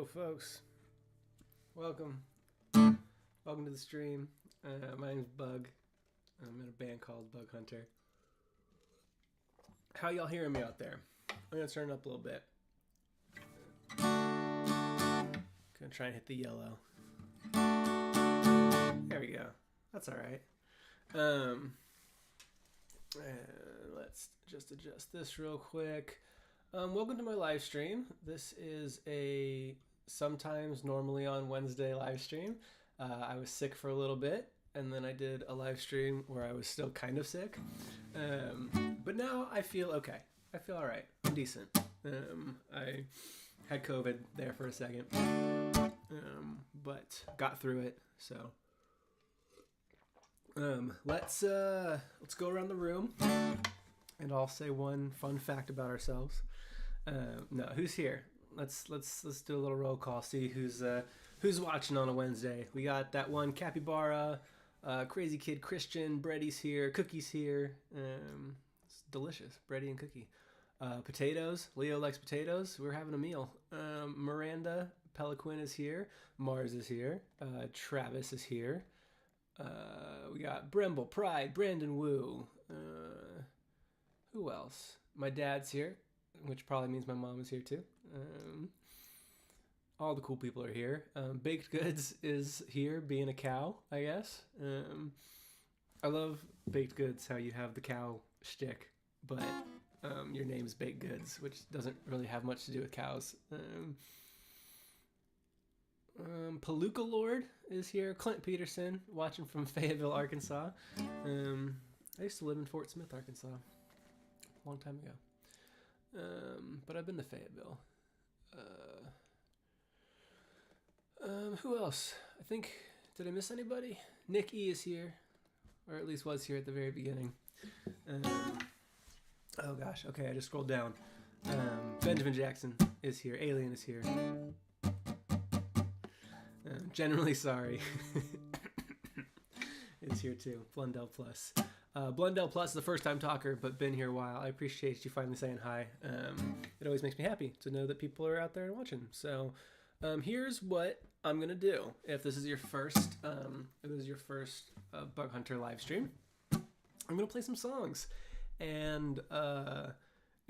Yo, folks. Welcome. Welcome to the stream. My name's Bug. I'm in a band called Bug Hunter. How y'all hearing me out there? I'm gonna turn it up a little bit. Gonna try and hit the yellow. There we go. That's all right. Let's just adjust this real quick. Welcome to my live stream. This is a sometimes normally on Wednesday live stream. I was sick for a little bit, and then I did a live stream where I was still kind of sick. But now I feel okay. I feel all right. I'm decent. I had COVID there for a second, but got through it. So let's go around the room, and I'll say one fun fact about ourselves. No, who's here? Let's do a little roll call. See who's watching on a Wednesday. We got that one capybara, crazy kid Christian. Bready's here. Cookie's here. It's delicious, bready and cookie. Potatoes. Leo likes potatoes. We're having a meal. Miranda Peliquin is here. Mars is here. Travis is here. We got Bremble, Pride, Brandon Wu. Who else? My dad's here, which probably means my mom is here too. All the cool people are here. Baked Goods is here, being a cow, I guess. I love Baked Goods, how you have the cow shtick, but your name's Baked Goods, which doesn't really have much to do with cows. Palooka Lord is here. Clint Peterson, watching from Fayetteville, Arkansas. I used to live in Fort Smith, Arkansas, a long time ago. But I've been to Fayetteville. Who else? I think, did I miss anybody? Nick E is here, or at least was here at the very beginning. Oh gosh, okay, I just scrolled down. Benjamin Jackson is here. Alien is here. Generally sorry. It's here too. Blundell Plus. Blundell Plus is the first time talker, but been here a while. I appreciate you finally saying hi. It always makes me happy to know that people are out there and watching. So here's what I'm gonna do. If this is your first, Bug Hunter live stream, I'm gonna play some songs and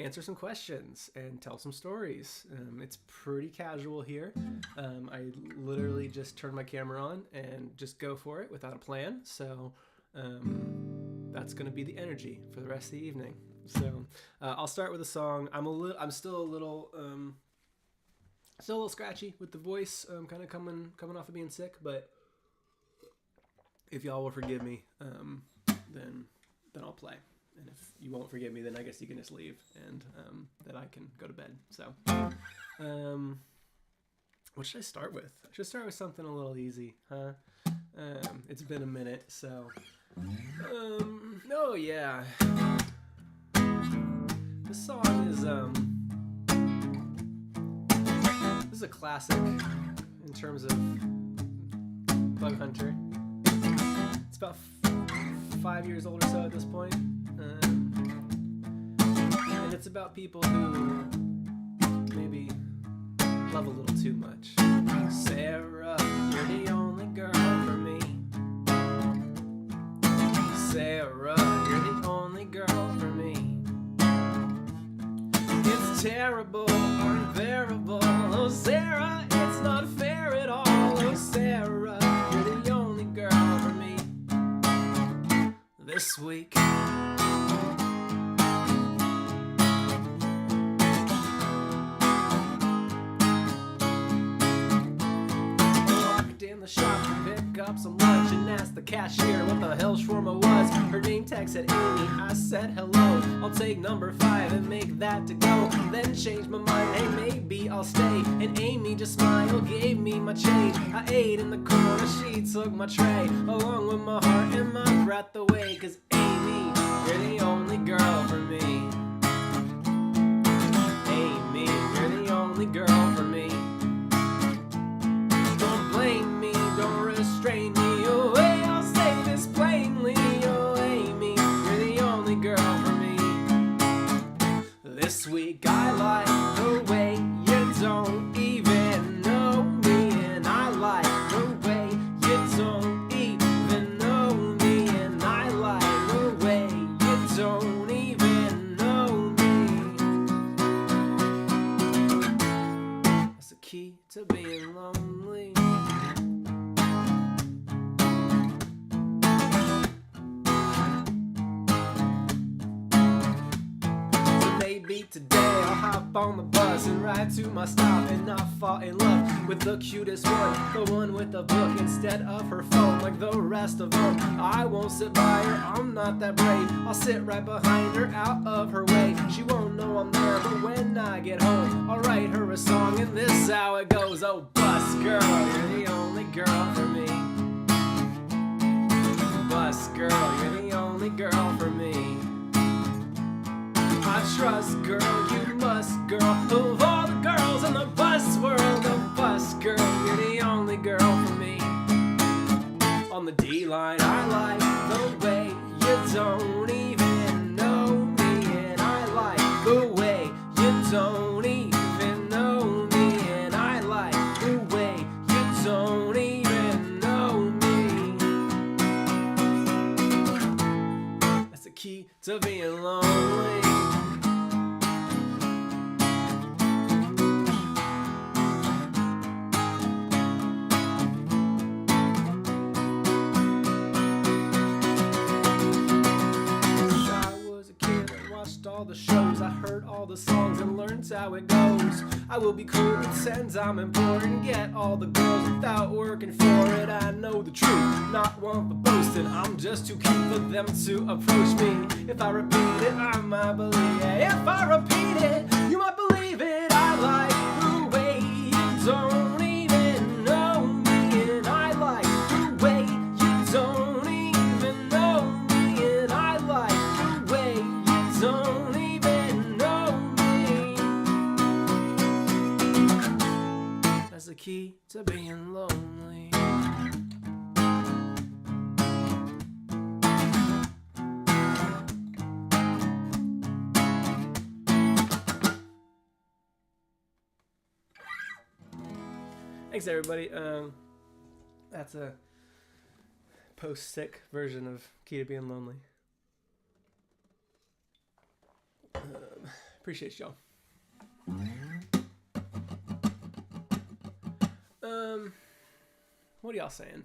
answer some questions and tell some stories. It's pretty casual here. I literally just turn my camera on and just go for it without a plan. So that's going to be the energy for the rest of the evening. So I'll start with a song. I'm still a little scratchy with the voice, kind of coming off of being sick. But if y'all will forgive me, then I'll play. And if you won't forgive me, then I guess you can just leave, and then I can go to bed. So, what should I start with? I should start with something a little easy, huh? It's been a minute, so. Oh yeah. This song is this is a classic in terms of Bug Hunter. It's about 5 years old or so at this point. And it's about people who maybe love a little too much. Sarah, you're the only girl for me. Sarah, you're the only girl for me. It's terrible, unbearable. Oh, Sarah, it's not fair at all. Oh, Sarah, you're the only girl for me. This week. In the shop to pick up some lunch and asked the cashier what the hell shawarma was. Her name tag said Amy. I said hello. I'll take number 5 and make that to go. Then changed my mind. Hey, maybe I'll stay. And Amy just smiled, gave me my change. I ate in the corner. She took my tray along with my heart and my breath away. 'Cause Amy, you're the only girl for me. Amy, you're the only girl for me. Blame me, don't restrain me. Oh, hey, I'll say this plainly. Oh, Amy, you're the only girl for me. This week I like the way you don't even know hop on the bus and ride to my stop and not fall in love with the cutest one, the one with the book instead of her phone like the rest of them. I won't sit by her, I'm not that brave. I'll sit right behind her, out of her way. She won't know I'm there, but when I get home, I'll write her a song, and this is how it goes. Oh, bus girl, you're the only girl for me. Bus girl, you're the only girl for me. I trust, girl, you must, girl. Of all the girls in the bus world, the bus girl, you're the only girl for me. On the D-line, I like the way you don't even know me, and I like the way you don't even know me, and I like the way you don't even know me. That's the key to being lonely. All the shows, I heard all the songs and learned how it goes. I will be cool, pretend I'm important, get all the girls without working for it. I know the truth, not one for boasting. I'm just too cute for them to approach me. If I repeat it, I might believe it. If I repeat it, you might believe it. I like the way you don't even know me, and I like the way you don't even know me, and I like the way you don't. That's the key to being lonely. Thanks, everybody. That's a post-sick version of Key to Being Lonely. Appreciate y'all. What are y'all saying?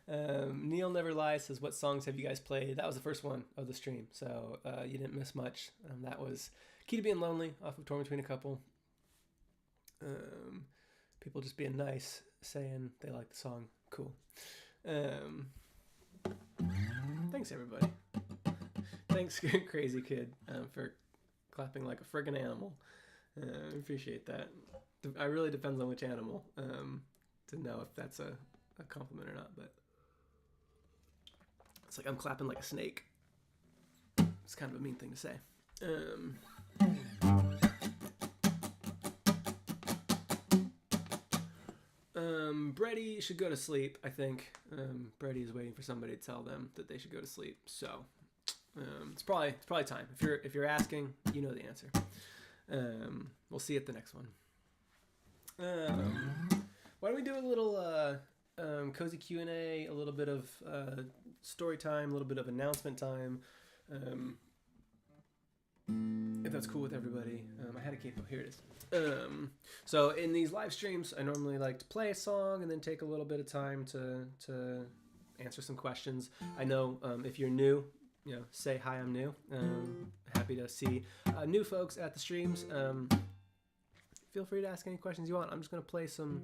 Neil Never Lies says, what songs have you guys played? That was the first one of the stream, so you didn't miss much. That was Key to Being Lonely off of Torn Between a Couple. People just being nice, saying they like the song. Cool. Thanks, everybody. Thanks, Crazy Kid, for clapping like a friggin' animal. I appreciate that. It really depends on which animal to know if that's a compliment or not, but it's like I'm clapping like a snake. It's kind of a mean thing to say. Brady should go to sleep, I think. Brady is waiting for somebody to tell them that they should go to sleep, so it's probably time. If you're asking, you know the answer. We'll see you at the next one. Why don't we do a little cozy Q&A, a little bit of story time, a little bit of announcement time, if that's cool with everybody. I had a capo. Here it is. So in these live streams, I normally like to play a song and then take a little bit of time to answer some questions. I know if you're new, say hi, I'm new. Happy to see new folks at the streams. Feel free to ask any questions you want. I'm just gonna play some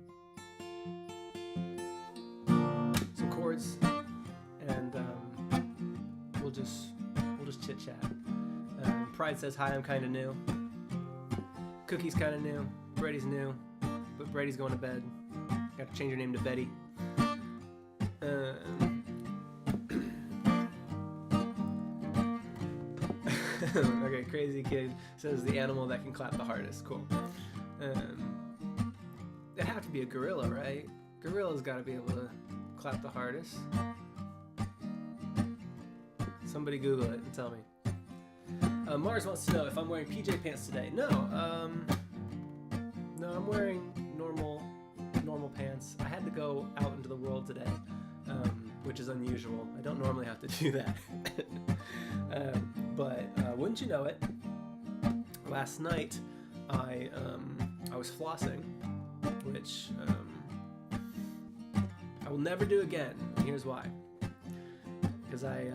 chords, and we'll just chit chat. Pride says hi, I'm kind of new. Cookie's kind of new. Brady's new, but Brady's going to bed. Got to change your name to Betty. Okay, Crazy Kid says the animal that can clap the hardest. Cool. It'd have to be a gorilla, right? Gorilla's got to be able to clap the hardest. Somebody Google it and tell me. Mars wants to know if I'm wearing PJ pants today. No, I'm wearing normal pants. I had to go out into the world today, which is unusual. I don't normally have to do that. But wouldn't you know it, last night I was flossing, which I will never do again, and here's why. Because I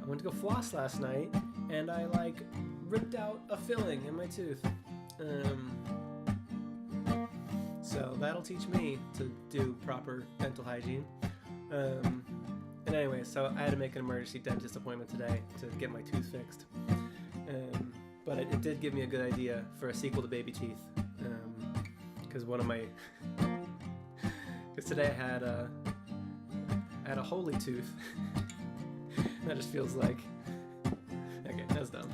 went to go floss last night, and I ripped out a filling in my tooth. So that'll teach me to do proper dental hygiene. And anyway, so I had to make an emergency dentist appointment today to get my tooth fixed. But it did give me a good idea for a sequel to Baby Teeth. Because one of my... Because today I had a holy tooth. That just feels like... Okay, that's dumb.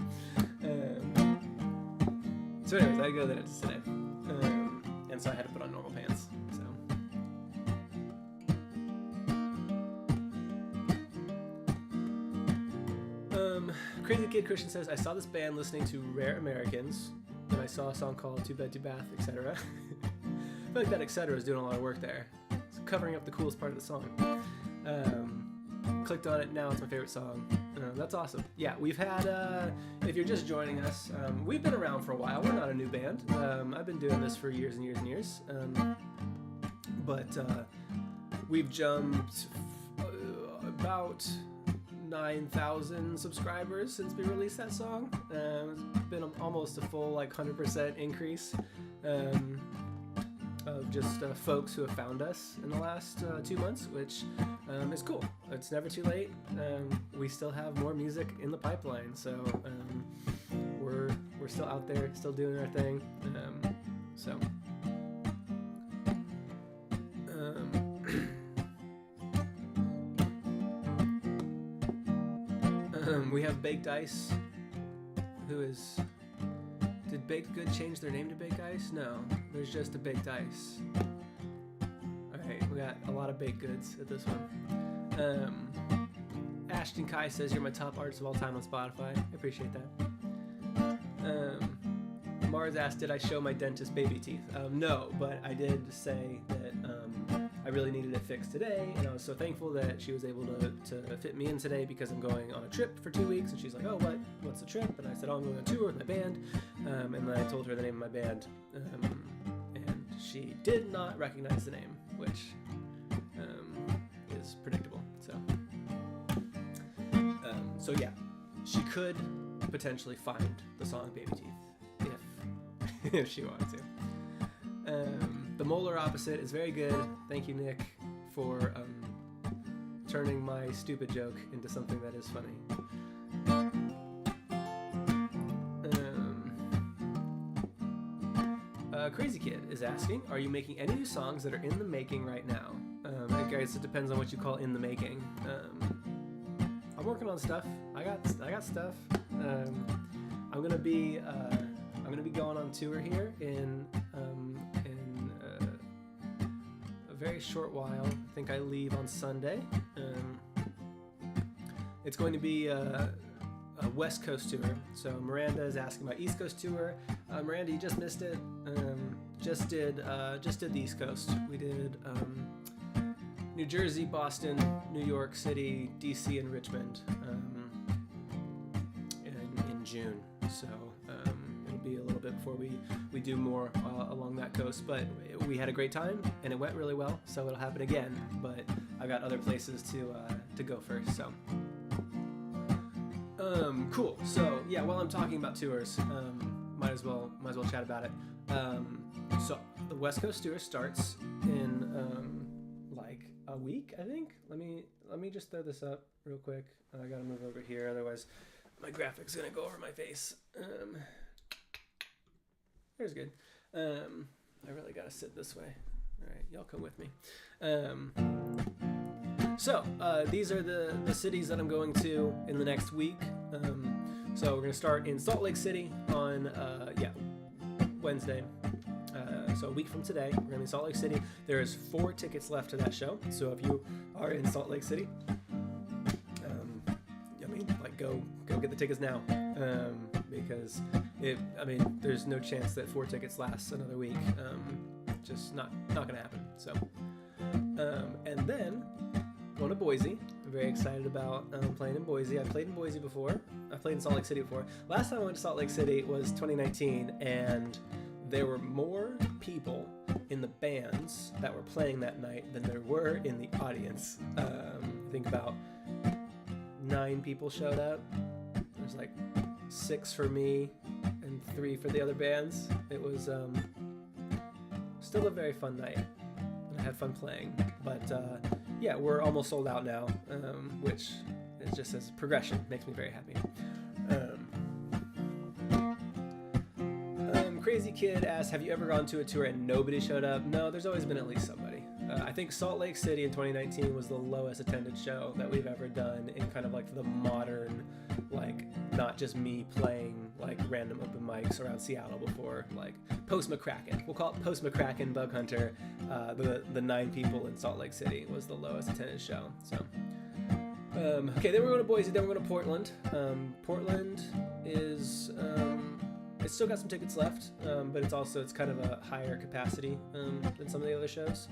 So anyways, I had to go to the dentist today. And so I had to put on normal pants. So... Crazy Kid Christian says, I saw this band listening to Rare Americans, and I saw a song called Too Bed, Too Bath, etc. I feel like that etc. is doing a lot of work there. It's covering up the coolest part of the song. Clicked on it, now it's my favorite song. That's awesome. Yeah, we've had, if you're just joining us, we've been around for a while. We're not a new band. I've been doing this for years and years and years. But we've jumped about 9,000 subscribers since we released that song. It's been almost a full 100% increase of just folks who have found us in the last 2 months, which is cool. It's never too late. We still have more music in the pipeline, so we're still out there, still doing our thing. We have Baked Ice, who is... Did Baked Good change their name to Baked Ice? No, there's just a Baked Ice. Alright, we got a lot of baked goods at this one. Ashton Kai says, you're my top artist of all time on Spotify. I appreciate that. Mars asked, did I show my dentist baby teeth? No, but I did say that I really needed it fixed today, and I was so thankful that she was able to fit me in today because I'm going on a trip for 2 weeks, and she's like, oh, what's the trip? And I said, oh, I'm going on a tour with my band, and then I told her the name of my band, and she did not recognize the name, which is predictable, so yeah, she could potentially find the song Baby Teeth if she wanted to. The Molar Opposite is very good. Thank you, Nick, for turning my stupid joke into something that is funny. Crazy Kid is asking, are you making any new songs that are in the making right now? I guess it depends on what you call in the making. I'm working on stuff. I got stuff. I'm gonna be going on tour here in a very short while. I think I leave on Sunday. It's going to be a West Coast tour. So Miranda is asking about East Coast tour. Miranda, you just missed it. Just did the East Coast. We did New Jersey, Boston, New York City, DC, and Richmond in June. So it'll be a little bit before we do more along that coast. But we had a great time, and it went really well. So it'll happen again. But I got other places to go first. So cool. So yeah, while I'm talking about tours, might as well chat about it. So the West Coast tour starts in a week, I think. Let me just throw this up real quick. I gotta move over here, otherwise my graphic's gonna go over my face. There's good. I really gotta sit this way. All right, y'all come with me. So these are the cities that I'm going to in the next week. So we're gonna start in Salt Lake City on Wednesday. So a week from today, we're gonna be in Salt Lake City. There is 4 tickets left to that show. So if you are in Salt Lake City, go get the tickets now, because there's no chance that 4 tickets lasts another week. Just not gonna happen. So, and then going to Boise. I'm very excited about playing in Boise. I've played in Boise before. I've played in Salt Lake City before. Last time I went to Salt Lake City was 2019, and there were more people in the bands that were playing that night than there were in the audience. I think about 9 people showed up. There's 6 for me and 3 for the other bands. It was still a very fun night. I had fun playing, but yeah, we're almost sold out now, which is just as progression makes me very happy. Crazy Kid asks, have you ever gone to a tour and nobody showed up? No, there's always been at least somebody. I think Salt Lake City in 2019 was the lowest attended show that we've ever done in kind of like the modern, like not just me playing like random open mics around Seattle before, like Post McCracken. We'll call it Post McCracken Bug Hunter. The 9 people in Salt Lake City was the lowest attended show. So, okay, then we're going to Boise, then we're going to Portland. Portland is... it's still got some tickets left, but it's kind of a higher capacity than some of the other shows.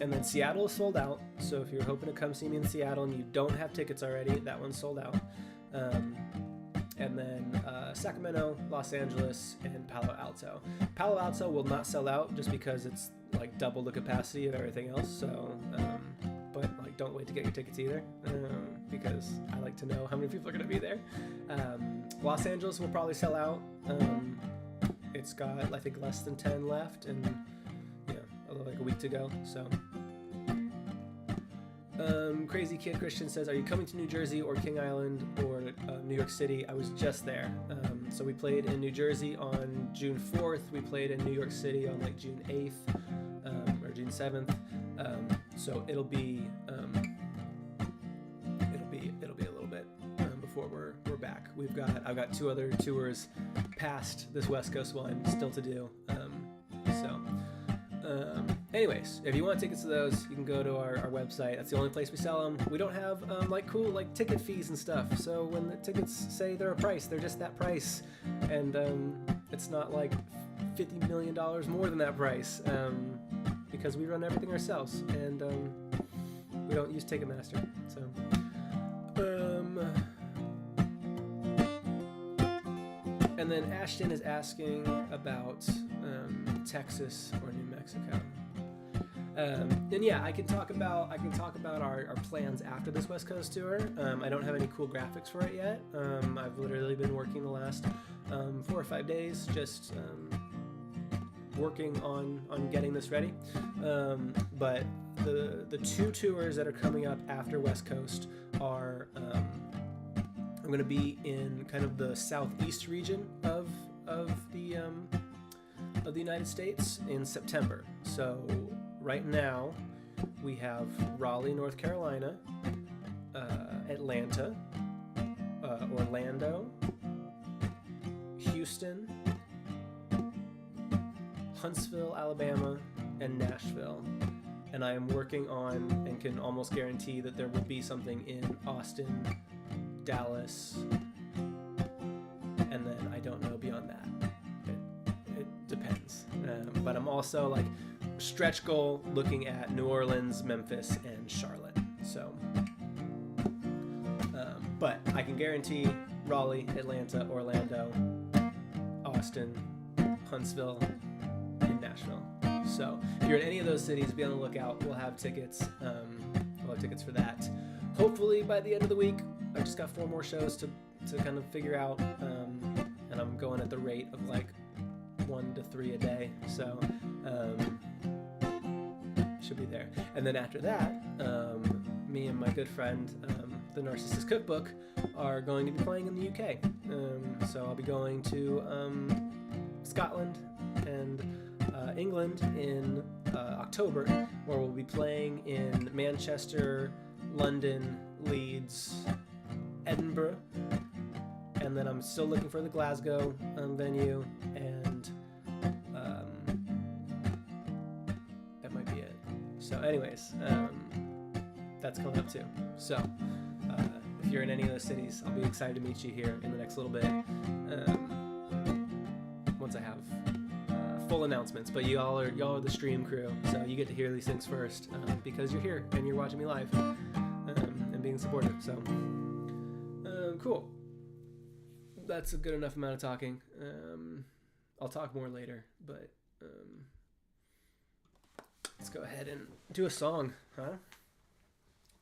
And then Seattle is sold out, so if you're hoping to come see me in Seattle and you don't have tickets already, that one's sold out. And then Sacramento, Los Angeles, and Palo Alto. Palo Alto will not sell out just because it's like double the capacity of everything else, so but like don't wait to get your tickets either, because I like to know how many people are going to be there. Los Angeles will probably sell out. It's got, I think, less than 10 left, and like a week to go. So, Crazy Kid Christian says, are you coming to New Jersey or King Island or New York City? I was just there. So we played in New Jersey on June 4th. We played in New York City on like June 8th or June 7th. So it'll be a little bit before we're back. I've got 2 other tours past this West Coast one still to do. Anyways, if you want tickets to those, you can go to our website. That's the only place we sell them. We don't have cool ticket fees and stuff. So when the tickets say they're a price, they're just that price, and it's not like $50 million more than that price, because we run everything ourselves, and we don't use Ticketmaster. So, and then Ashton is asking about Texas or New Mexico. And yeah, I can talk about our plans after this West Coast tour. I don't have any cool graphics for it yet. I've literally been working the last 4 or 5 days just working on getting this ready. But the 2 tours that are coming up after West Coast are I'm going to be in kind of the southeast region of the United States in September. So right now we have Raleigh, North Carolina, Atlanta, Orlando, Houston, Huntsville, Alabama, and Nashville. And I am working on and can almost guarantee that there will be something in Austin, Dallas, and then I don't know beyond that. It depends. But I'm also like stretch goal looking at New Orleans, Memphis, and Charlotte. So, but I can guarantee Raleigh, Atlanta, Orlando, Austin, Huntsville, and Nashville. So if you're in any of those cities, be on the lookout. We'll have tickets. We'll have tickets for that. Hopefully by the end of the week. I just got 4 more shows to kind of figure out, and I'm going at the rate of like 1 to 3 a day. So should be there. And then after that, me and my good friend, the Narcissist Cookbook, are going to be playing in the UK. So I'll be going to Scotland and England in October, where we'll be playing in Manchester, London, Leeds, Edinburgh, and then I'm still looking for the Glasgow venue, and that might be it. So anyways, that's coming up too. So if you're in any of those cities, I'll be excited to meet you here in the next little bit, once I have full announcements. But y'all are the stream crew, so you get to hear these things first, because you're here and you're watching me live, and being supportive. So cool. That's a good enough amount of talking. I'll talk more later, but let's go ahead and do a song, huh?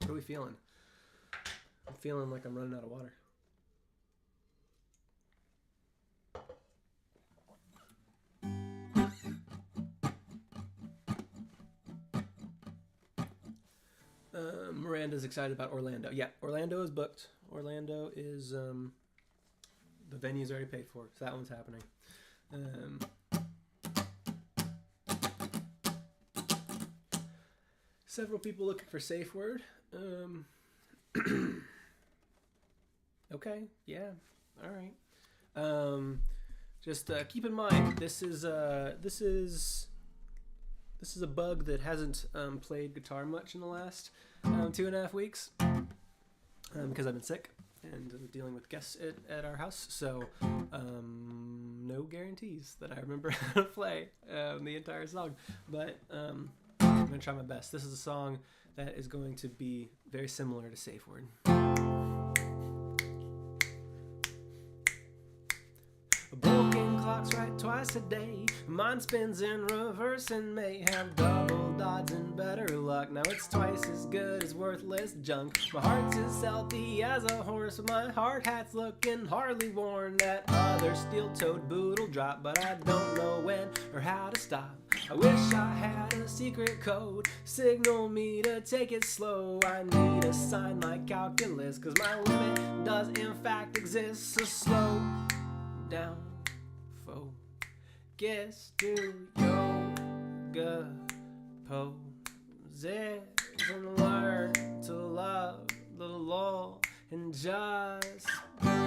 What are we feeling? I'm feeling like I'm running out of water. Miranda's excited about Orlando. Yeah, Orlando is booked. Orlando is the venue's already paid for, so that one's happening. Several people looking for Safeword. Okay, yeah, all right. Just keep in mind this is a bug that hasn't played guitar much in the last 2.5 weeks because I've been sick and dealing with guests at our house. So no guarantees that I remember how to play the entire song, but I'm gonna try my best. This is a song that is going to be very similar to Safeword. A broken clock's right twice a day. Mine spins in reverse and may have doubled odds and better luck. Now it's twice as good as worthless junk. My heart's as healthy as a horse. My hard hat's looking hardly worn. That other steel-toed boot'll drop, but I don't know when or how to stop. I wish I had a secret code. Signal me to take it slow. I need a sign like calculus, cause my limit does in fact exist. So slow down, focus, do yoga poses and learn to love the lull and just breathe,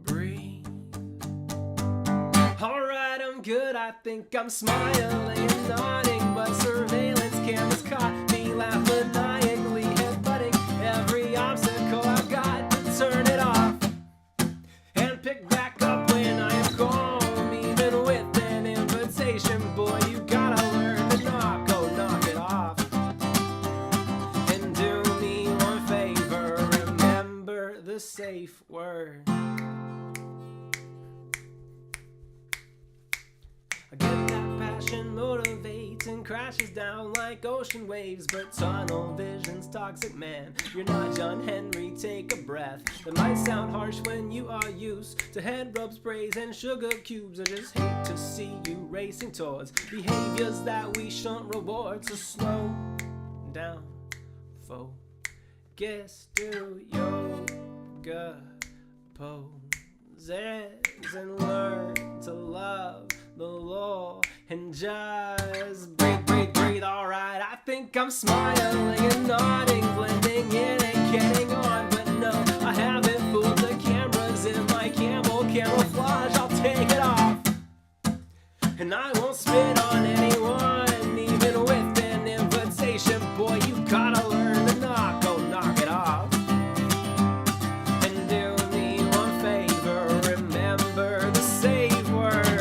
breathe. Alright, I'm good, I think I'm smiling and nodding, but surveillance cameras caught me laugh maniacally, headbutting every obstacle I've got to turn it off and pick back up when I am calm, even with an invitation. Boy, you gotta learn to knock it off. And do me one favor, remember the safe word. I get that passion motivates and crashes down like ocean waves, but tunnel vision's toxic, man. You're not John Henry, take a breath. That might sound harsh when you are used to head rub sprays and sugar cubes. I just hate to see you racing towards behaviors that we shouldn't reward. So slow down, focus, do yoga poses and learn to love the law and just breathe. Alright, I think I'm smiling and nodding, blending in and getting on, but no, I haven't fooled the cameras in my camel camouflage. I'll take it off, and I won't spit on anyone, even with an invitation. Boy, you gotta learn to knock it off. And do me one favor, remember the safe word.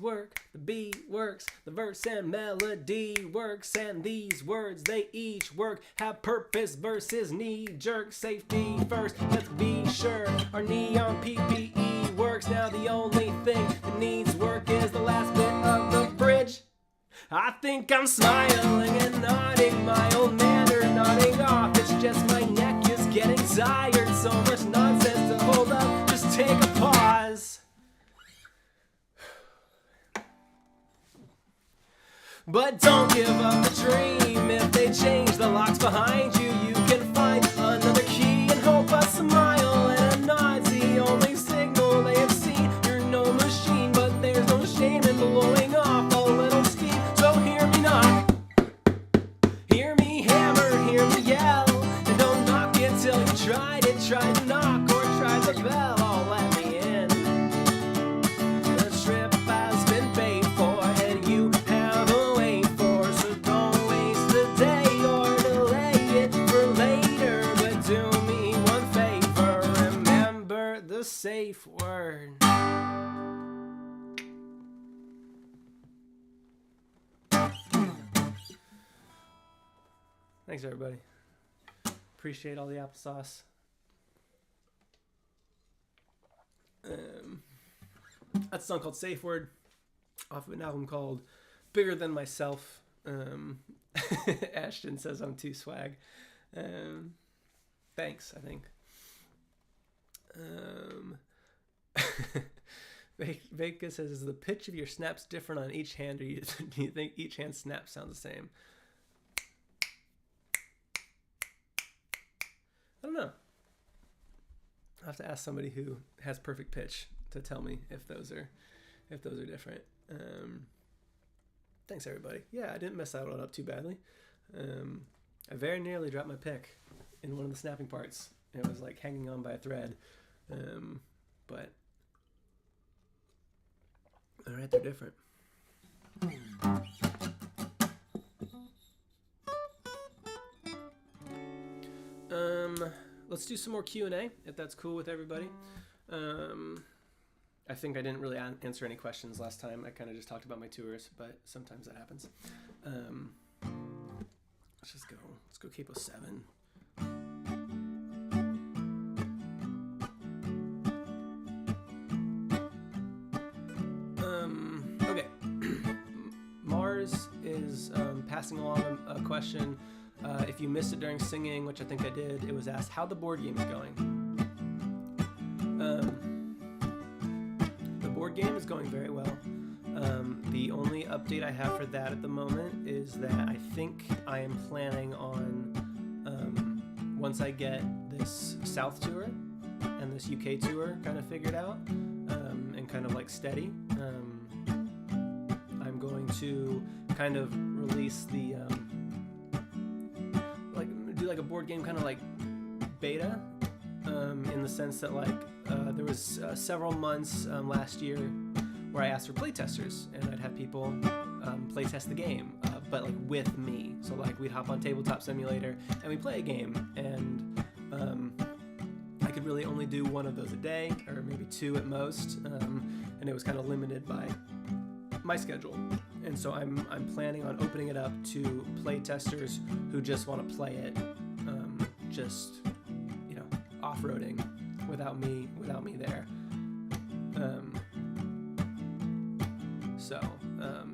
Work, the beat works, the verse and melody works, and these words, they each work, have purpose versus knee-jerk. Safety first, let's be sure our neon PPE works. Now the only thing that needs work is the last bit of the bridge. I think I'm smiling and nodding, my old man are nodding off. It's just my neck is getting tired, so much nonsense to hold up, just take a pause. But don't give up the dream. If they change the locks behind you, you can find another key and hope a smile and a nod's the only signal they have seen. You're no machine, but there's no shame in blowing off a little steam. So hear me knock, hear me hammer, hear me yell, and don't knock it till you tried it. Try to knock or try the bell. Oh, let me in. The trip has been paid for, and you have a safe word. Thanks, everybody. Appreciate all the applesauce. That's a song called Safeword, off of an album called Bigger Than Myself. Ashton says I'm too swag. Thanks, I think. Vega says, is the pitch of your snaps different on each hand, or do you think each hand snap sounds the same? I don't know. I'll have to ask somebody who has perfect pitch to tell me if those are different. Thanks, everybody. Yeah, I didn't mess that one up too badly. I very nearly dropped my pick in one of the snapping parts. It was like hanging on by a thread. But all right, they're different. Let's do some more Q&A, if that's cool with everybody. I think I didn't really answer any questions last time. I kind of just talked about my tours, but sometimes that happens. Let's go capo 7. Okay. Mars is passing along a question. If you missed it during singing, which I think I did, it was asked how the board game is going. The board game is going very well. The only update I have for that at the moment is that I think I am planning on, once I get this South tour and this UK tour kind of figured out, and kind of like steady, I'm going to kind of release the, do like a board game kind of like beta, in the sense that like there was several months last year where I asked for playtesters, and I'd have people playtest the game, but like with me. So like we'd hop on Tabletop Simulator and we play a game, and I could really only do one of those a day, or maybe 2 at most, and it was kind of limited by my schedule. And so I'm planning on opening it up to playtesters who just want to play it, just, you know, off-roading without me there. So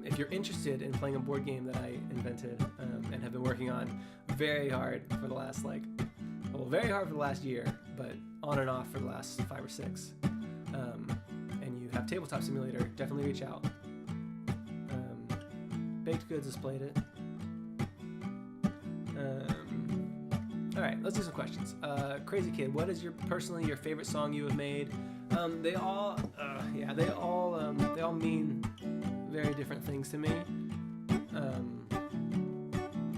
if you're interested in playing a board game that I invented and have been working on very hard for the last year, but on and off for the last 5 or 6, and you have Tabletop Simulator, definitely reach out. Baked Goods has played it. All right, let's do some questions. Crazy Kid, what is your favorite song you have made? They all mean very different things to me.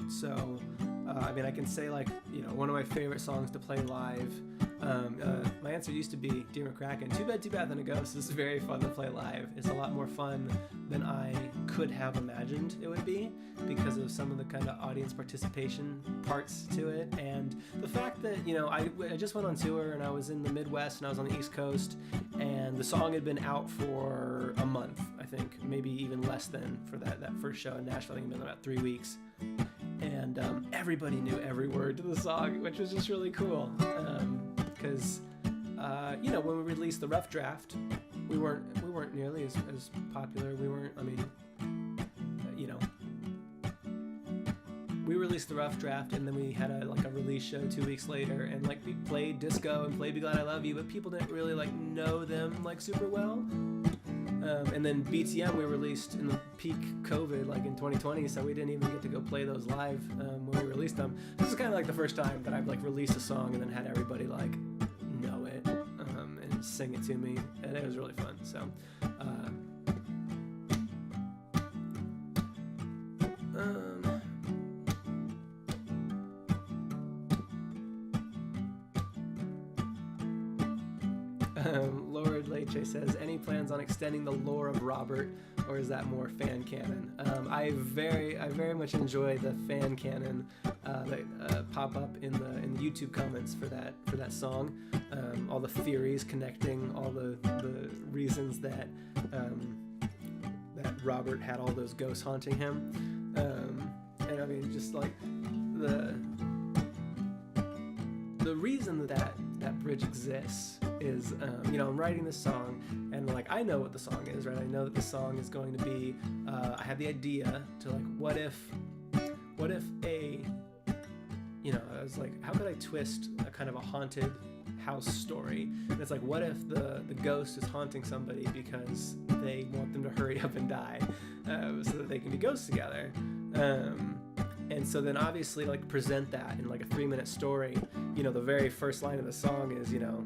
So I mean, I can say, like, you know, one of my favorite songs to play live. My answer used to be Dear McCracken. Too Bad Than a Ghost is very fun to play live. It's a lot more fun than I could have imagined it would be, because of some of the kind of audience participation parts to it, and the fact that, you know, I just went on tour and I was in the Midwest and I was on the East Coast, and the song had been out for a month, I think, maybe even less than, for that first show in Nashville. I think it had been about 3 weeks. And everybody knew every word to the song, which was just really cool. Because you know, when we released the rough draft, we weren't nearly as popular. We weren't. I mean, you know, we released the rough draft, and then we had a release show 2 weeks later, and like we played Disco and played Be Glad I Love You, but people didn't really like know them like super well. And then BTM we released in the peak COVID, like in 2020, so we didn't even get to go play those live when we released them. This is kind of like the first time that I've like released a song and then had everybody like know it and sing it to me, and it was really fun. So Lord Leche says, any plans on extending the lore of Robert, or is that more fan canon? I very much enjoy the fan canon that pop up in the YouTube comments for that song. All the theories connecting all the reasons that that Robert had all those ghosts haunting him, and I mean, just like the reason that that bridge exists is, you know, I'm writing this song, and like I know what the song is, right? I know that the song is going to be. I had the idea to like, what if a, you know, I was like, how could I twist a kind of a haunted house story? And it's like, what if the ghost is haunting somebody because they want them to hurry up and die, so that they can be ghosts together. And so then obviously like present that in like a 3-minute story. You know, the very first line of the song is, you know,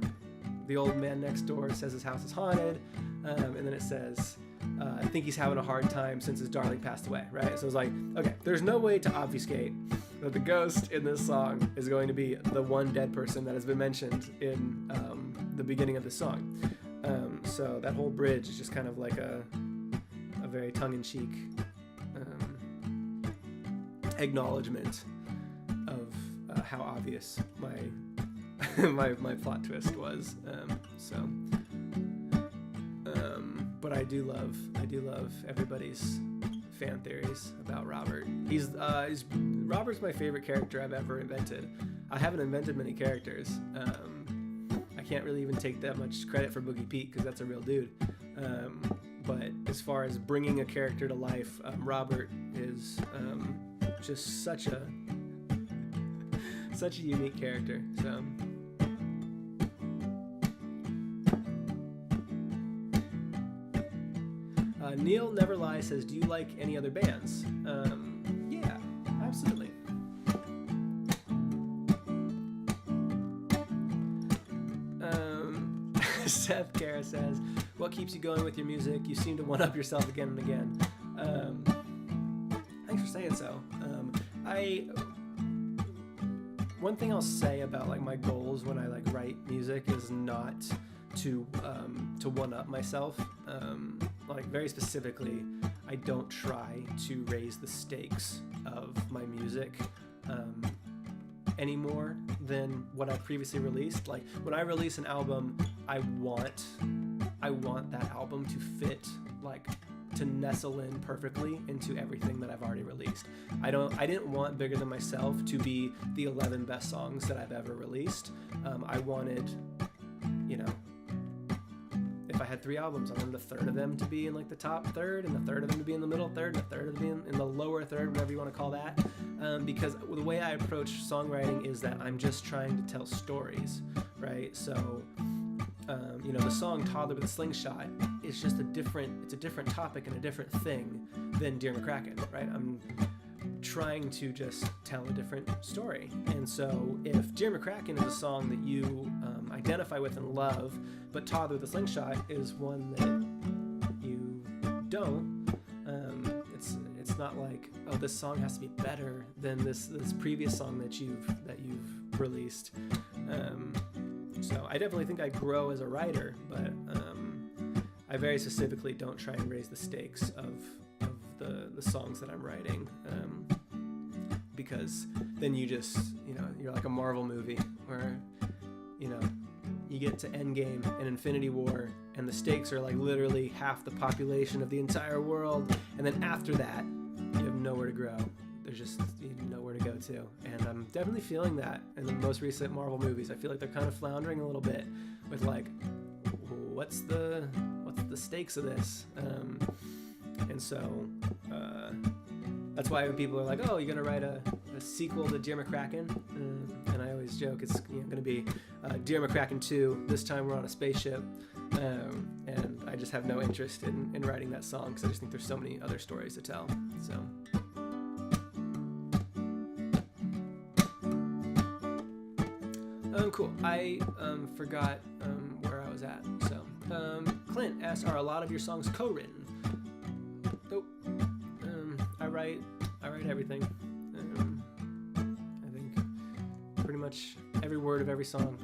the old man next door says his house is haunted, and then it says, I think he's having a hard time since his darling passed away, right? So it's like, okay, there's no way to obfuscate that the ghost in this song is going to be the one dead person that has been mentioned in the beginning of the song. So that whole bridge is just kind of like a very tongue-in-cheek acknowledgement of how obvious my plot twist was. But I do love everybody's fan theories about Robert. Robert's my favorite character I've ever invented. I haven't invented many characters. I can't really even take that much credit for Boogie Pete because that's a real dude. But as far as bringing a character to life, Robert is just such a unique character. So. Neil Never Lie says, do you like any other bands? Yeah, absolutely. Seth Kara says, what keeps you going with your music? You seem to one-up yourself again and again. Thanks for saying so. One thing I'll say about like my goals when I like write music is not to one-up myself. Like very specifically, I don't try to raise the stakes of my music any more than what I previously released. Like when I release an album, I want that album to fit, like to nestle in perfectly into everything that I've already released. I didn't want Bigger Than Myself to be the 11 best songs that I've ever released. I wanted, you know, if I had 3 albums, I wanted a third of them to be in like the top third, and a third of them to be in the middle third, and a third of them in the lower third, whatever you want to call that. Because the way I approach songwriting is that I'm just trying to tell stories, right? So, you know, the song "Toddler with a Slingshot" is just a different topic and a different thing than "Dear McCracken," right? I'm trying to just tell a different story. And so if Dear McCracken is a song that you identify with and love, but Toddler with a Slingshot is one that you don't, it's not like, oh, this song has to be better than this previous song that you've released. So I definitely think I grow as a writer, but I very specifically don't try and raise the stakes of the songs that I'm writing, because then you just, you know, you're like a Marvel movie where, you know, you get to Endgame and Infinity War and the stakes are like literally half the population of the entire world, and then after that you have nowhere to grow. There's just nowhere to go to, and I'm definitely feeling that in the most recent Marvel movies. I feel like they're kind of floundering a little bit with like, what's the stakes of this? And so that's why when people are like, oh, you're gonna write a sequel to Dear McCracken, and I always joke it's gonna be Dear McCracken 2. This time we're on a spaceship, and I just have no interest in writing that song because I just think there's so many other stories to tell. So. Cool. I forgot where I was at. So Clint asks, are a lot of your songs co-written? Nope. I write everything. I think pretty much every word of every song.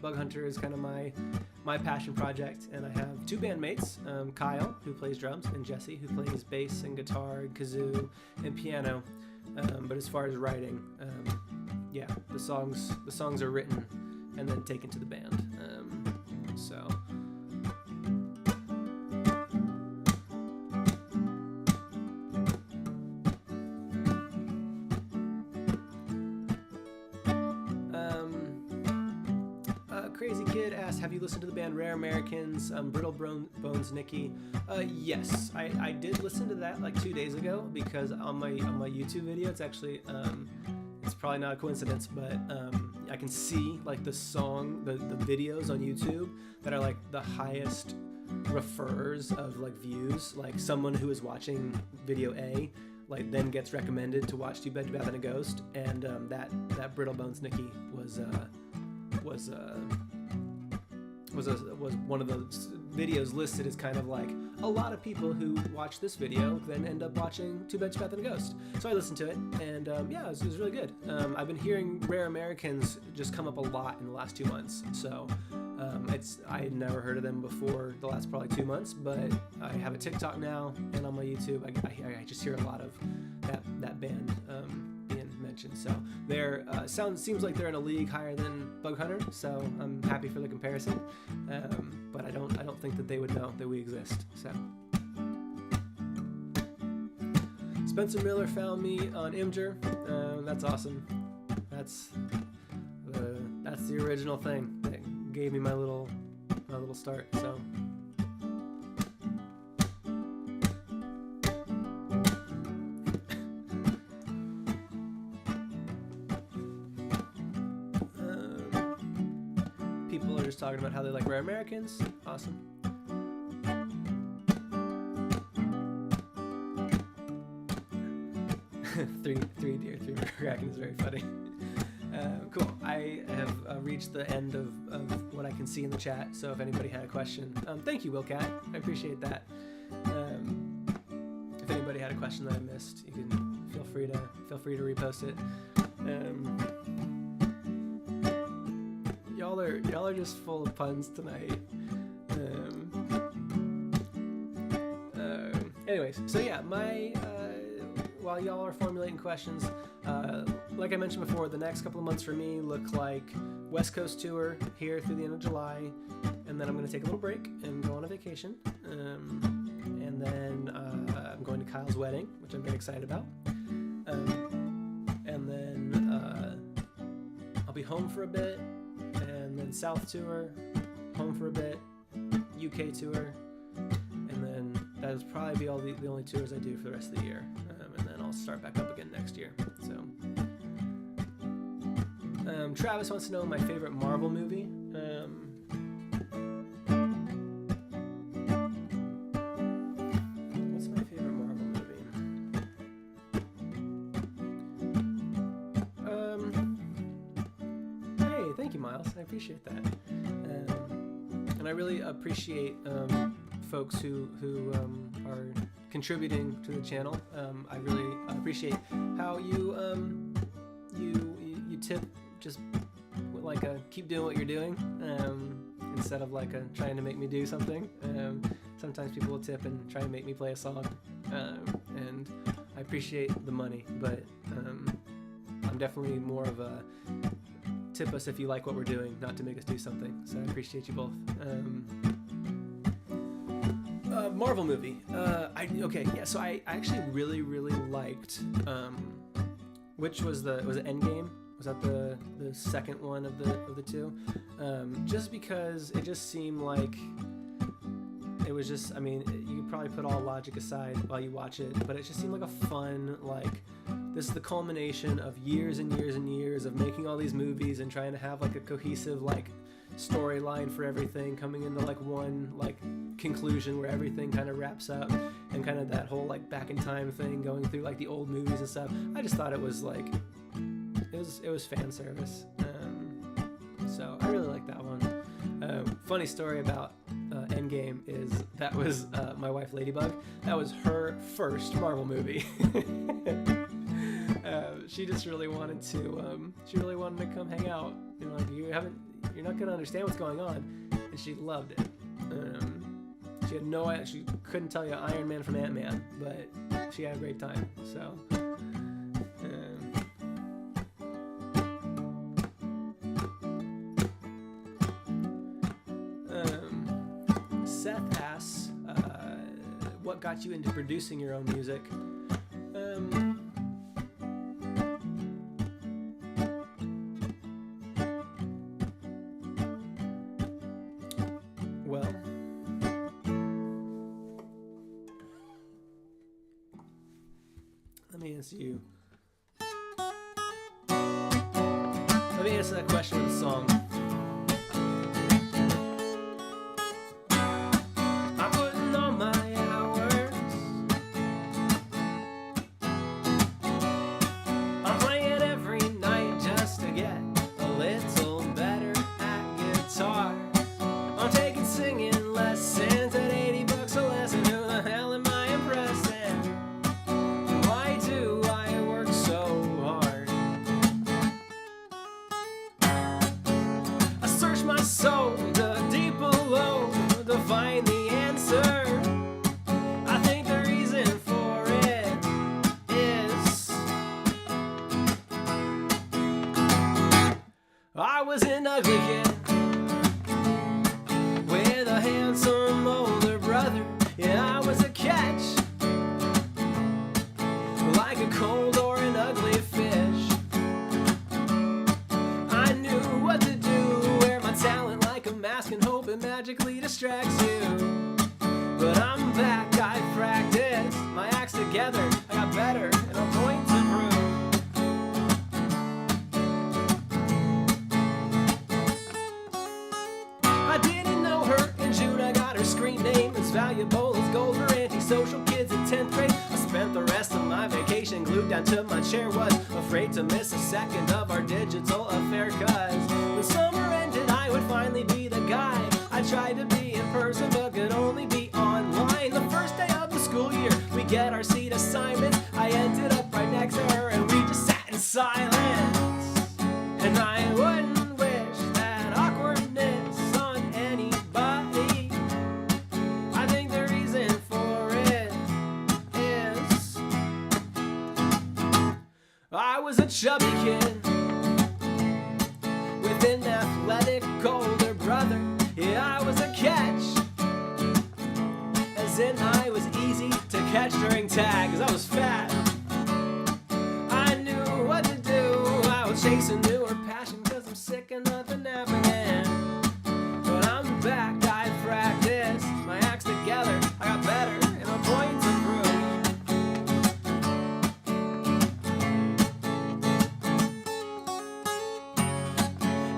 Bug Hunter is kind of my passion project, and I have 2 bandmates, Kyle, who plays drums, and Jesse, who plays bass and guitar, kazoo, and piano. But as far as writing, yeah, the songs are written and then taken to the band. So. Crazy Kid asked, have you listened to the band Rare Americans, Brittle Bones Nikki? Yes, I did listen to that like 2 days ago, because on my YouTube video, it's actually, it's probably not a coincidence, but I can see like the song, the videos on YouTube that are like the highest refers of like views. Like someone who is watching video A like then gets recommended to watch Too Bad, Too Bad Than a Ghost, and that Brittle Bones Nikki was one of the videos listed as kind of like a lot of people who watch this video then end up watching Too Bad, Too Bad Than a Ghost. So I listened to it, and yeah, it was really good. I've been hearing Rare Americans just come up a lot in the last 2 months, so I had never heard of them before the last probably 2 months, but I have a TikTok now, and on my YouTube I just hear a lot of that band being mentioned. So their seems like they're in a league higher than Bug Hunter, so I'm happy for the comparison. But I don't think that they would know that we exist. So Spencer Miller found me on Imgur. That's awesome. That's the original thing that gave me my little start. So. People are just talking about how they like Rare Americans. Awesome. three deer, 3 kraken is very funny. Cool. I have reached the end of what I can see in the chat, so if anybody had a question, thank you, Willcat. I appreciate that. If anybody had a question that I missed, you can feel free to repost it. Y'all are just full of puns tonight. Anyways, so yeah, while y'all are formulating questions, like I mentioned before, the next couple of months for me look like West Coast tour here through the end of July, and then I'm going to take a little break and go on a vacation, and then I'm going to Kyle's wedding, which I'm very excited about, and then I'll be home for a bit, and then South tour, home for a bit, UK tour, and then that'll probably be all the only tours I do for the rest of the year, and then I'll start back up again next year. So Travis wants to know my favorite Marvel movie. What's my favorite Marvel movie? Hey, thank you, Miles. I appreciate that. And I really appreciate folks who are contributing to the channel. I really appreciate how you tip, just like keep doing what you're doing, instead of like trying to make me do something. Sometimes people will tip and try and make me play a song, and I appreciate the money, but I'm definitely more of a tip us if you like what we're doing, not to make us do something. So I appreciate you both. Marvel movie. So I actually really liked, which was it Endgame? Was that the second one of the two? Just because it just seemed like it was just, I mean, you could probably put all logic aside while you watch it, but it just seemed like a fun, like, this is the culmination of years and years and years of making all these movies and trying to have like a cohesive like storyline for everything, coming into like one like conclusion where everything kind of wraps up, and kind of that whole like back in time thing going through like the old movies and stuff. I just thought it was like it was fan service, so I really like that one. Funny story about Endgame is that was my wife Ladybug. That was her first Marvel movie. She just really wanted to. She really wanted to come hang out. You know, like you're not gonna understand what's going on, and she loved it. She had no idea. She couldn't tell you Iron Man from Ant-Man, but she had a great time. So. Seth asks, what got you into producing your own music? me answer you. Let me answer that question with a song. I'm putting on my hours. I'm playing every night just to get a little better at guitar. I'm taking singing lessons at $80 a lesson. Who the hell am I impressing? Why do I work so hard? I search my soul, dug deep below to find the answer. I think the reason for it is I was an ugly kid with a handsome older brother. Yeah, I was a catch, like a cold or an ugly fish. I knew what to do, wear my talent like a mask and hope it magically distracts you. But I'm back, I practiced my acts together, I got better, and a point to prove. I didn't know her in June, I got her screen name as valuable as gold for antisocial kids in 10th grade. I spent the rest of my vacation glued down to my chair, was afraid to miss a second of our digital affair, cause when summer ended I would finally be the guy I tried to be in person but could only be online. The first day of the school year we get our seat assignments, I ended up right next to her and we just sat in silence. And I wouldn't wish that awkwardness on anybody. I think the reason for it is I was a chubby kid with an athletic older brother. Yeah, I was a catch, as in I was easy to catch during tag, cause I was fat. I knew what to do, I was chasing newer passion, cause I'm sick of nothing happening. But I'm back, I practiced my acts together, I got better, and a point to prove.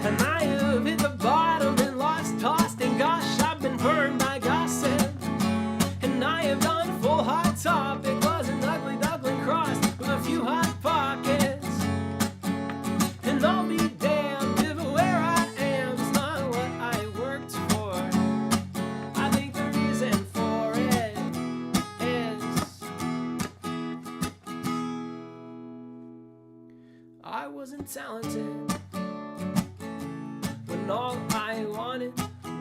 And I have hit the bottom and lost, tossed, and gosh, I've been burned by gossip. And I have done full hot topic, was an ugly duckling cross with a few hot pockets. And I'll be damned if where I am's not what I worked for. I think the reason for it is I wasn't talented when all I wanted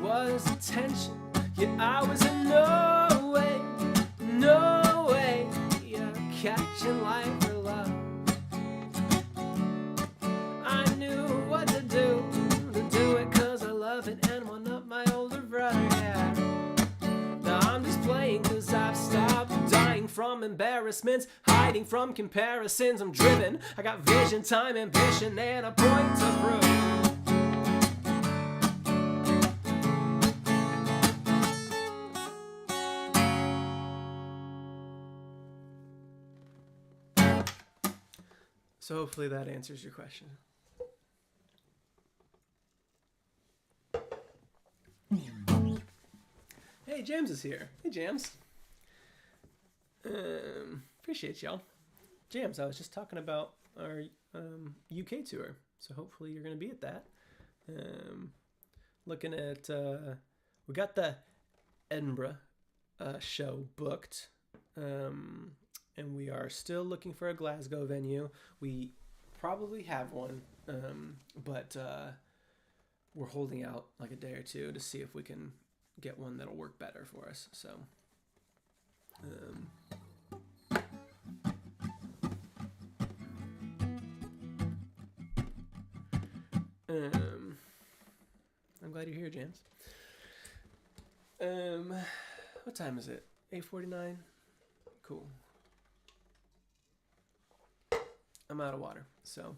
was attention. Yet I was in no way, catching life or love. I knew what to do it cause I love it and one up my older brother, yeah. Now I'm just playing cause I've stopped dying from embarrassments, hiding from comparisons. I'm driven, I got vision, time, ambition, and a point to prove. So hopefully that answers your question. Hey, James is here. Hey, James. Appreciate y'all. James, I was just talking about our UK tour, so hopefully you're going to be at that. Looking at, we got the Edinburgh show booked. And we are still looking for a Glasgow venue. We probably have one, but we're holding out like a day or two to see if we can get one that'll work better for us. So, I'm glad you're here, James. What time is it? 8:49. Cool. I'm out of water. So,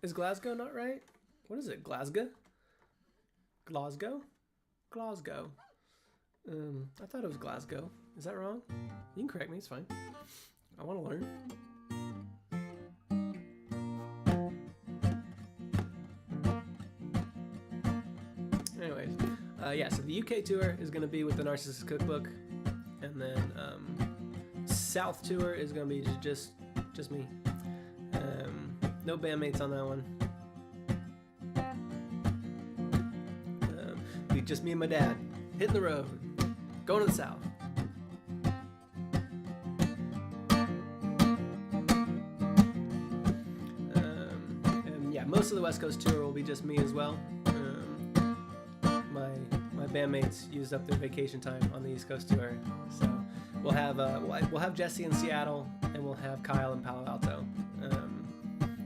is Glasgow not right? What is it? Glasgow? Glasgow? Glasgow. I thought it was Glasgow. Is that wrong? You can correct me. It's fine. I want to learn. Anyways, yeah, so the UK tour is going to be with the Narcissist Cookbook, and then South tour is going to be just me. No bandmates on that one. Be just me and my dad hitting the road, going to the South. And yeah, most of the West Coast tour will be just me as well. My bandmates used up their vacation time on the East Coast tour, so we'll have Jesse in Seattle, and we'll have Kyle in Palo Alto.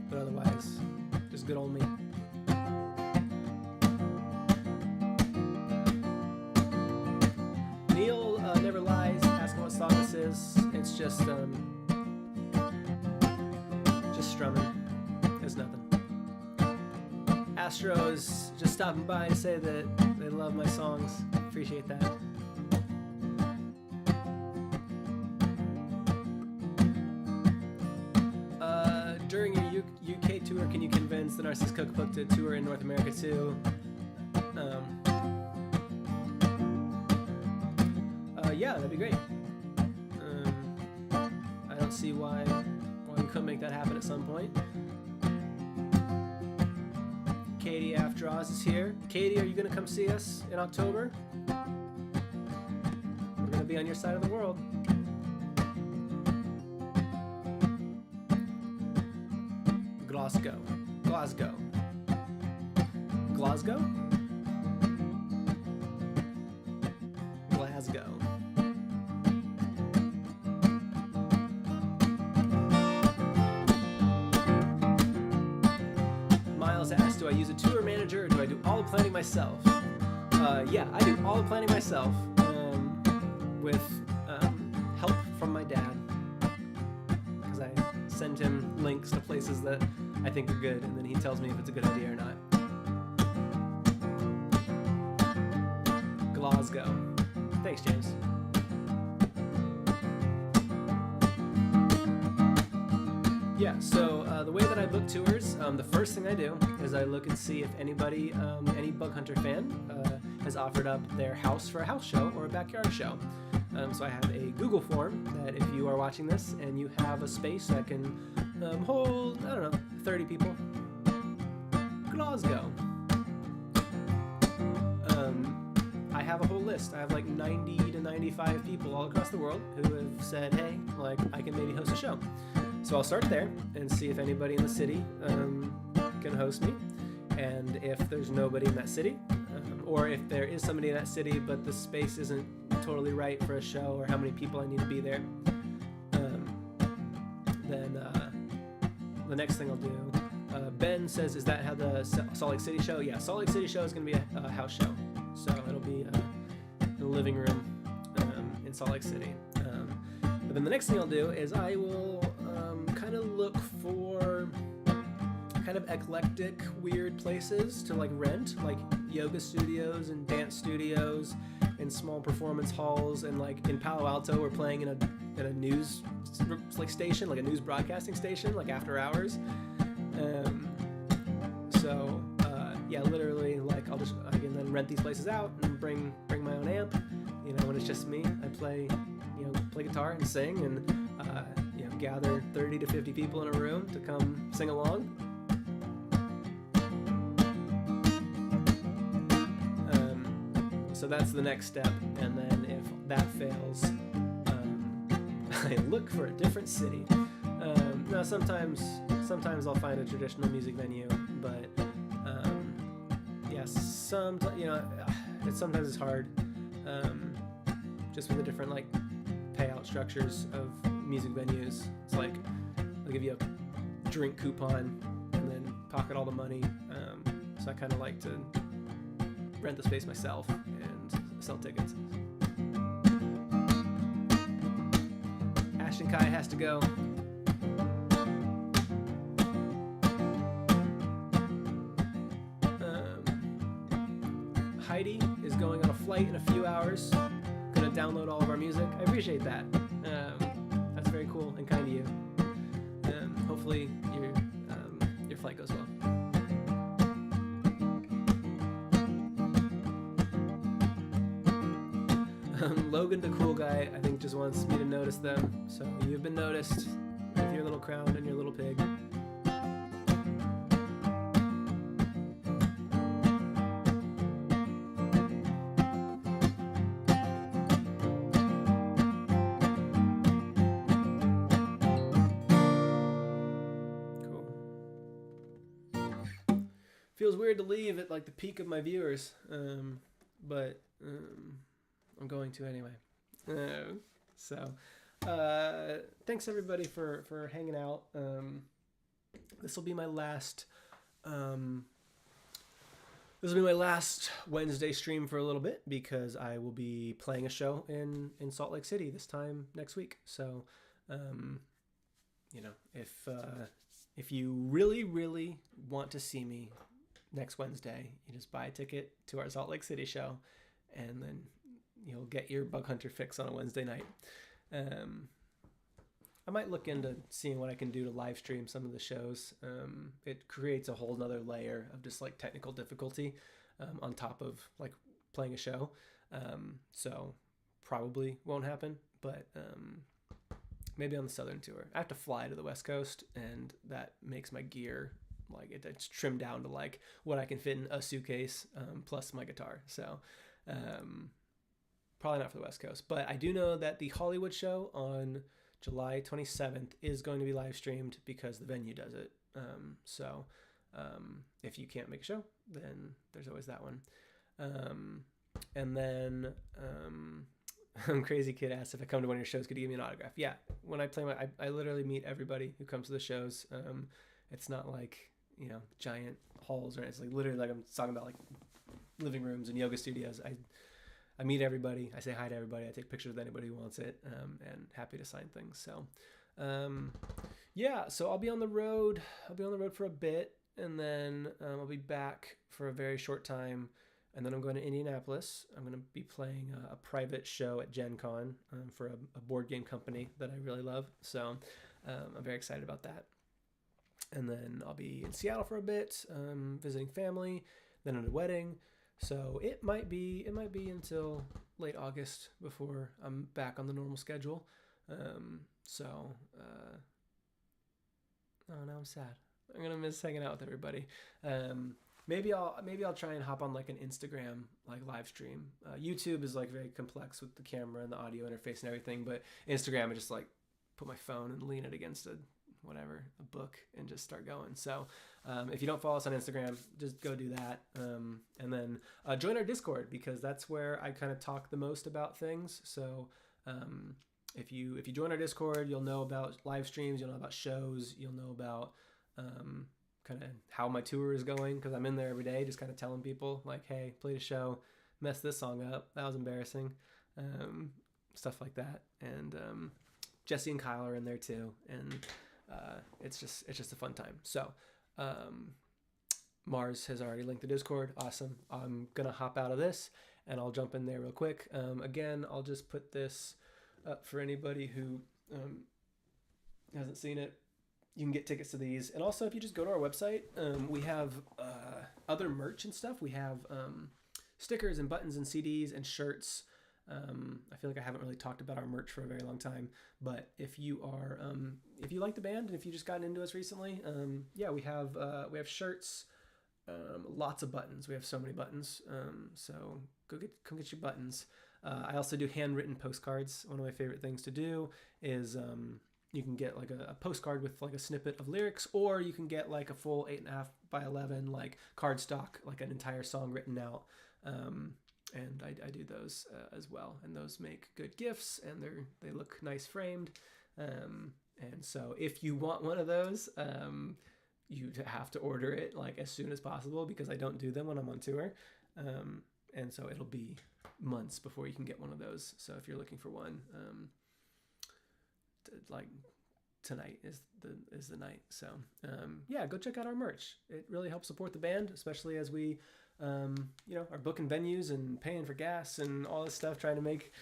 But otherwise, just good old me. Neil never lies, asking what song this is. It's just strumming. It's nothing. Astro is just stopping by to say that they love my songs. Appreciate that. During your UK tour, can you convince the Narcissist Cookbook to tour in North America too? Yeah, that'd be great. I don't see why we couldn't make that happen at some point. Katie After Oz is here. Katie, are you going to come see us in October? We're going to be on your side of the world. Glasgow. Glasgow. Glasgow? Glasgow. Miles asked, do I use a tour manager or do I do all the planning myself? Yeah, I do all the planning myself with help from my dad, because I send him links to places that I think are good, and then he tells me if it's a good idea or not. Glasgow. Thanks, James. Yeah, so the way that I book tours, the first thing I do is I look and see if anybody, any Bug Hunter fan, has offered up their house for a house show or a backyard show. So I have a Google form that if you are watching this and you have a space that can hold, I don't know, 30 people, Glasgow. I have a whole list. I have like 90 to 95 people all across the world who have said, hey, like I can maybe host a show. So I'll start there and see if anybody in the city can host me. And if there's nobody in that city, or if there is somebody in that city but the space isn't totally right for a show, or how many people I need to be there, then the next thing I'll do, Ben says, is that how the Salt Lake City show? Yeah, Salt Lake City show is going to be a house show. So it'll be in the living room in Salt Lake City. But then the next thing I'll do is I will kind of look for kind of eclectic, weird places to like rent, like yoga studios and dance studios and small performance halls. And like in Palo Alto, we're playing in a news like station, like a news broadcasting station, like after hours. So yeah, literally, like I can then rent these places out and bring my own amp. You know, when it's just me, I play guitar and sing, and gather 30 to 50 people in a room to come sing along. So that's the next step, and then if that fails, I look for a different city. Now sometimes I'll find a traditional music venue, but sometimes it's hard, just with the different like payout structures of music venues. It's like they'll give you a drink coupon and then pocket all the money. So I kind of like to rent the space myself and sell tickets. Ashton Kai has to go. Heidi is going on a flight in a few hours. Gonna download all of our music. I appreciate that. That's very cool. cool and kind to you. Hopefully your flight goes well. Logan the cool guy, I think, just wants me to notice them. So you've been noticed with your little crown and your little pig. Feels weird to leave at like the peak of my viewers, but I'm going to anyway. Thanks everybody for hanging out. This will be my last. This will be my last Wednesday stream for a little bit because I will be playing a show in Salt Lake City this time next week. So, if you really want to see me next Wednesday, you just buy a ticket to our Salt Lake City show, and then you'll get your bug hunter fix on a Wednesday night. I might look into seeing what I can do to live stream some of the shows. It creates a whole nother layer of just like technical difficulty on top of like playing a show. So probably won't happen, but maybe on the Southern tour. I have to fly to the West Coast, and that makes my gear like it's trimmed down to like what I can fit in a suitcase plus my guitar. So probably not for the West Coast, but I do know that the Hollywood show on July 27th is going to be live streamed because the venue does it. If you can't make a show, then there's always that one. And then Crazy Kid asked if I come to one of your shows, could you give me an autograph? Yeah, when I play I literally meet everybody who comes to the shows. It's not like, giant halls, or it's like literally like I'm talking about like living rooms and yoga studios. I meet everybody. I say hi to everybody. I take pictures with anybody who wants it, and happy to sign things. So, so I'll be on the road. I'll be on the road for a bit, and then I'll be back for a very short time, and then I'm going to Indianapolis. I'm going to be playing a private show at Gen Con for a board game company that I really love. So I'm very excited about that. And then I'll be in Seattle for a bit, visiting family, then at a wedding. So it might be until late August before I'm back on the normal schedule. Now I'm sad. I'm gonna miss hanging out with everybody. Maybe I'll try and hop on like an Instagram like live stream. YouTube is like very complex with the camera and the audio interface and everything, but Instagram I just like put my phone and lean it against a book and just start going. So if you don't follow us on Instagram, just go do that. And then join our Discord, because that's where I kind of talk the most about things. So if you join our Discord, you'll know about live streams, you'll know about shows, you'll know about kind of how my tour is going, because I'm in there every day just kind of telling people like, hey, played a show, messed this song up, that was embarrassing, stuff like that. And Jesse and Kyle are in there too, and it's just a fun time. So Mars has already linked the Discord. Awesome. I'm gonna hop out of this and I'll jump in there real quick. Again, I'll just put this up for anybody who hasn't seen it. You can get tickets to these, and also if you just go to our website, we have other merch and stuff. We have stickers and buttons and CDs and shirts. I feel like I haven't really talked about our merch for a very long time, but if you are, if you like the band and if you just gotten into us recently, we have shirts, lots of buttons. We have so many buttons. So come get your buttons. I also do handwritten postcards. One of my favorite things to do is, you can get like a postcard with like a snippet of lyrics, or you can get like a full 8.5 by 11, like cardstock, like an entire song written out. And I do those as well, and those make good gifts, and they look nice framed. And so if you want one of those, you have to order it like as soon as possible, because I don't do them when I'm on tour. And so it'll be months before you can get one of those. So if you're looking for one, like tonight is the night. So go check out our merch. It really helps support the band, especially as we are booking venues and paying for gas and all this stuff, trying to make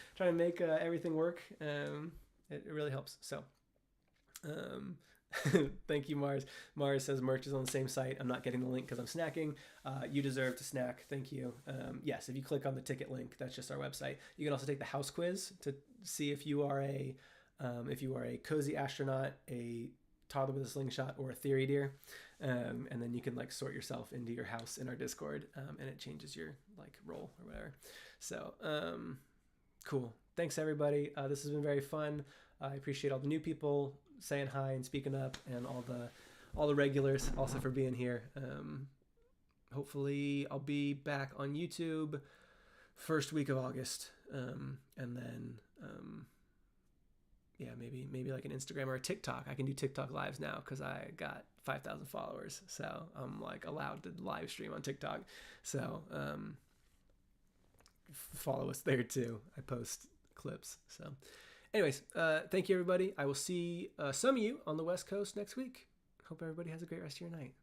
everything work. It really helps. So Um, Thank you, Mars. Mars says merch is on the same site. I'm not getting the link because I'm snacking. You deserve to snack. Thank you. Yes, if you click on the ticket link, that's just our website. You can also take the house quiz to see if you are a cozy astronaut, a toddler with a slingshot, or a theory deer. And then you can like sort yourself into your house in our Discord, and it changes your like role or whatever. So cool. Thanks everybody. This has been very fun. I appreciate all the new people saying hi and speaking up, and all the regulars also for being here. Hopefully I'll be back on YouTube first week of August, and then yeah, maybe like an Instagram or a TikTok. I can do TikTok lives now because I got 5,000 followers, so I'm like allowed to live stream on TikTok. So follow us there too. I post clips. So anyways, thank you everybody. I will see some of you on the West Coast next week. Hope everybody has a great rest of your night.